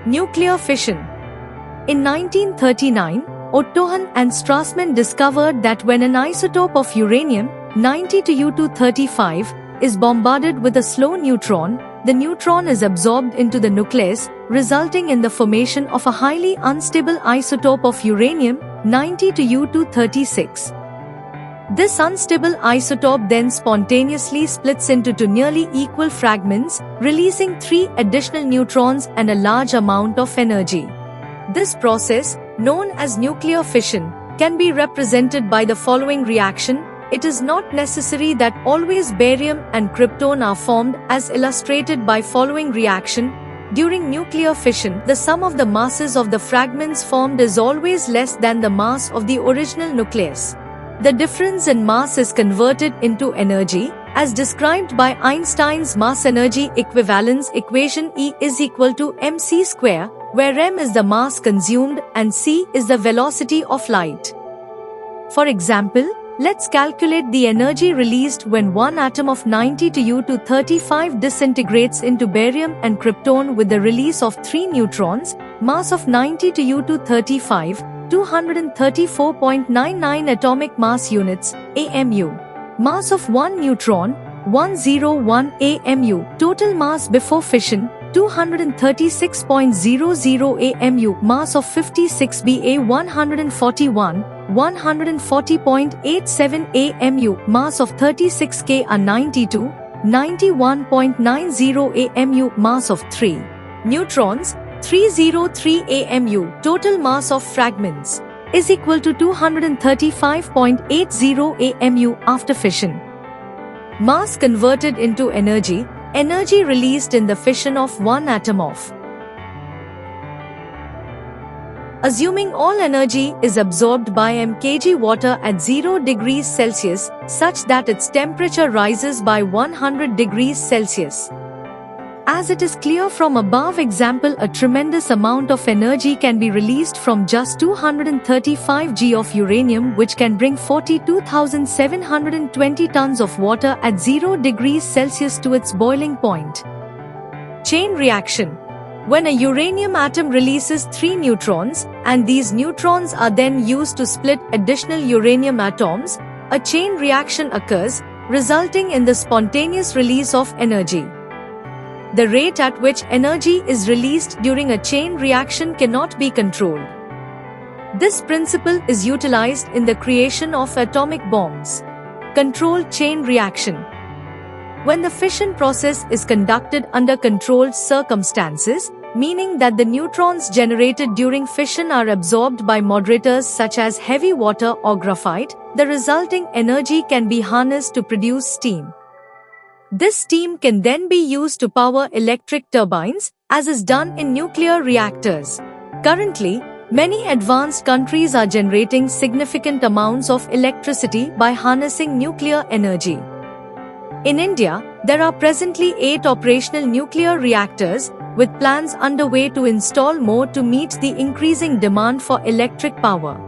Nuclear fission. In 1939, Otto Hahn and Strassmann discovered that when an isotope of uranium-90 to U-235 is bombarded with a slow neutron, the neutron is absorbed into the nucleus, resulting in the formation of a highly unstable isotope of uranium-90 to U-236. This unstable isotope then spontaneously splits into two nearly equal fragments, releasing 3 additional neutrons and a large amount of energy. This process, known as nuclear fission, can be represented by the following reaction. It is not necessary that always barium and krypton are formed, as illustrated by following reaction. During nuclear fission, the sum of the masses of the fragments formed is always less than the mass of the original nucleus. The difference in mass is converted into energy, as described by Einstein's mass-energy equivalence equation. E is equal to mc square, where m is the mass consumed and c is the velocity of light. For example, let's calculate the energy released when one atom of 90 to U-235 disintegrates into barium and krypton with the release of 3 neutrons. Mass of 90 to U-235, 234.99 atomic mass units, AMU. Mass of 1 neutron, 101 AMU. Total mass before fission, 236.00 AMU. Mass of 56 Ba, 140.87 AMU. Mass of 36 Ka, 92, 91.90 AMU. Mass of 3 neutrons, 303 AMU. Total mass of fragments is equal to 235.80 AMU after fission. Mass converted into energy, energy released in the fission of one atom of. Assuming all energy is absorbed by mkg water at 0 degrees Celsius, such that its temperature rises by 100 degrees Celsius. As it is clear from above example, a tremendous amount of energy can be released from just 235 G of uranium, which can bring 42,720 tons of water at 0 degrees Celsius to its boiling point. Chain reaction. When a uranium atom releases 3 neutrons, and these neutrons are then used to split additional uranium atoms, a chain reaction occurs, resulting in the spontaneous release of energy. The rate at which energy is released during a chain reaction cannot be controlled. This principle is utilized in the creation of atomic bombs. Controlled chain reaction. When the fission process is conducted under controlled circumstances, meaning that the neutrons generated during fission are absorbed by moderators such as heavy water or graphite, the resulting energy can be harnessed to produce steam. This steam can then be used to power electric turbines, as is done in nuclear reactors. Currently, many advanced countries are generating significant amounts of electricity by harnessing nuclear energy. In India, there are presently 8 operational nuclear reactors, with plans underway to install more to meet the increasing demand for electric power.